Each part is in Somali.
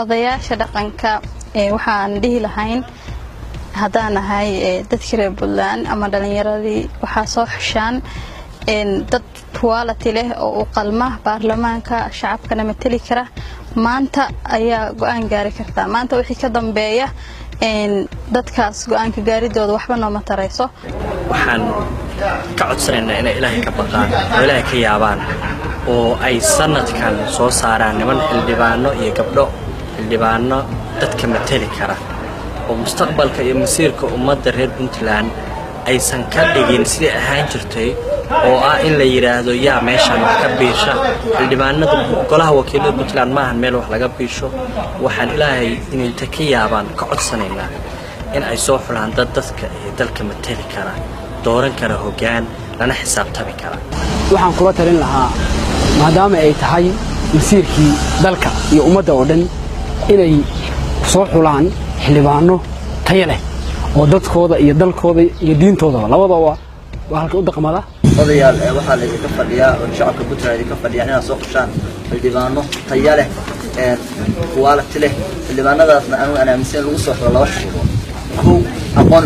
odayaasha dhaqanka waxaan dhihi lahayn haddaan ahay dadkii reer Puntland ama dhalinyaradii waxaa soo xushaan dad quality leh oo u qalma baarlamaanka shacabkana matali kara maanta ayaa go'aan gaari karta maanta wixii ka dambeeya dadkaas go'aanka gaaridooda waxba nooma tarayso waxaan ka codsanaynaa in Ilaahay ka baqaan oo Ilaahay ka yaabaan oo ay sanadkan soo saaraan niman xildhibaano iyo gabdho xildhibaano dadka matali kara oo mustaqbalka iyo masiirka ummadda reer Puntland aysan ka dhigin sidii ahaan jirtay oo in la yiraahdo yaa meeshan wax ka biisha xildhibaanada golaha wakiilada Puntland ma ahan meel wax laga biisho waxaan Ilaahay inta ka yaabaan ka codsanaynaa in ay soo xulaan dadka iyo dalka matali kara dooran kara hoggaan lana xisaabtami kara waxaan kula talin lahaa maadaama ay tahay masiirkii dalka iyo ummadda oo dhan inay soo xulaan xildhibaano tayo leh oo dadkooda iyo dalkooda iyo diintooda labadaba waa halka u dhaqmada odayaal waxaa la idinka fadhiyaa oo shacabka Puntland idinka fadhiyaan inay soo xushaan xildhibaano tayo leh quality leh xildhibaanadaasna anigu aaminsan lagu soo xulo laba shay oo aqoon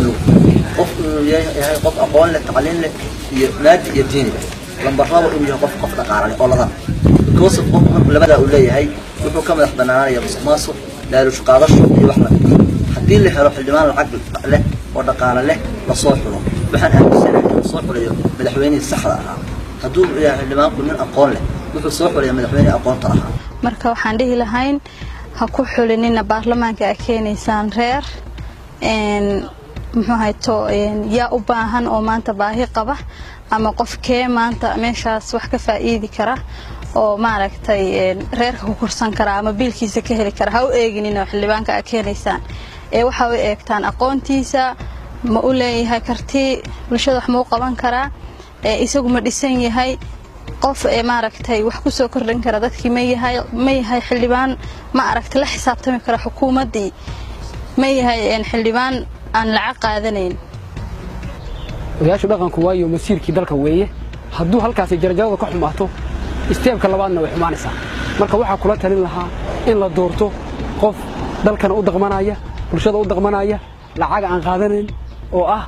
qof yahay qof aqoon leh tacliin leh iyo maadi iyo diin lambar laba inuu yahay qof dhaqaale oo ladan goosad qof labada uu leeyahay wuxuu ka madax banaanaya musuqmaasuq laalush qaadasho iyo wax la hadii la helo xildhibaan lacag leh oo dhaqaale leh la soo xulo waxaan aaminsanahay in soo xuliyo madaxweynaha saxda ah haduu yahay xildhibaanku nin aqoon leh wuxuu soo xuliyo madaxweynaha aqoonta ah marka waxaan dhihi lahayn ha ku xulinina baarlamaanka ay keenaysan reer muxuu hayto yaa u baahan oo maanta baahi qaba ama qofkee maanta meeshaas wax ka faa'iidi kara oo maaragtay reerka ku kursan kara ama biilkiisa ka heli kara ha u eeginina xildhibaanka ay keenaysan waxa ay eegtaan aqoontiisa ma u leeyahay karti bulshada wax ma u qaban kara isagu ma dhisan yahay qof maaragtay wax ku soo kordhin kara dadkii ma yahay xildhibaan ma aragtay la xisaabtami kara xukuumadii ma yahay xildhibaan aan lacag qaadanayn odayaasha dhaqanku waayo masiirkii dalka weeye hadduu halkaas jarjarada ka xumaato isteebka labaadna way xumaanaysaa marka waxaa kula talin lahaa in la doorto qof dalkana u dhaqmanaya bulshada u dhaqmanaya lacag aan qaadanayn oo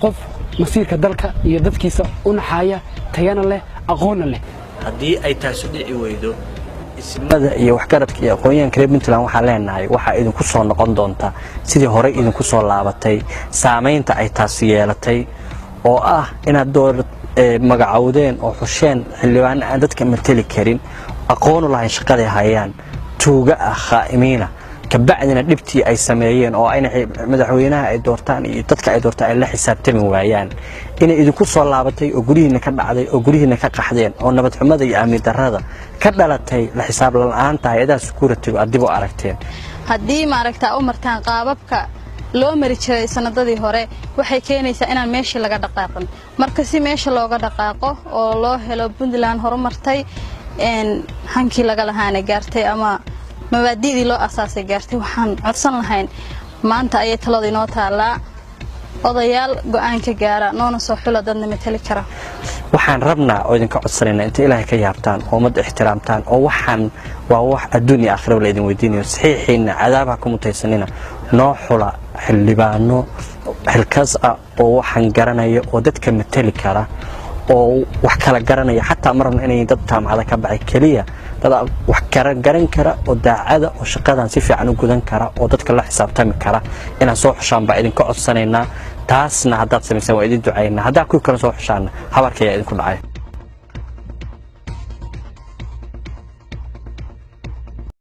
qof masiirka dalka iyo dadkiisa u naxaya tayana leh aqoon leh haddii ay taas u dhici weydo ismada iyo waxgaradka iyo aqoonyahanka reer Puntland waxaa leenahay waxa idinku soo noqon doonta sidii hore idinku soo laabatay saameynta ay taas yeelatay oo inaad door magacawdeen oo xusheen xildhibaan aan dadka matali karin aqoon u lahayn shaqada hayaan tuuga khaa'imiina kabacdina dhibtii ay sameeyeen oo ay madaxweynaha ay doortaan iyo dadka ay doortaan ay la xisaabtami waayaan inay idinku soo laabatay oo gurihiina ka dhacday oo gurihiina ka qaxdeen oo nabad xumada iyo amni darrada ka dhalatay la xisaab la'aanta hay'adaha security adigu aragteen haddii maaragtaa u martaan qaababka loo mari jiray sanadadii hore waxay keenaysaa inaan meeshii laga dhaqaaqin marka si meesha looga dhaqaaqo oo loo helo Puntland horumartay hankii laga lahaana gaartay ama mabaadi'dii loo asaasay gaartay waxaan codsan lahayn maanta ayay talada inoo taalaa odayaal go'aan ka gaara noona soo xulo dadna matali kara waxaan rabnaa oo idinka codsanaynaa inta Ilaahay ka yaabtaan oo ummadda ixtiraamtaan oo waxaan waa wax adduun iyo aakhiro la idin weydiinayo saxiixiina cadaabha ku mutaysanina noo xula xildhibaano xilkaas oo waxaan garanaya oo dadka matali kara oo wax kala garanaya xataa marna inay dad taamacada ka baxay kaliya dad wax garan kara oo daacada oo shaqadan si fiican u gudan kara oo dadka la xisaabtami kara inaan soo xushaan baa idinka codsanaynaa taasna haddaad samaysaan waa idin ducaynaa haddaa ku kala soo xushaan habarka ayaa idinku dhacay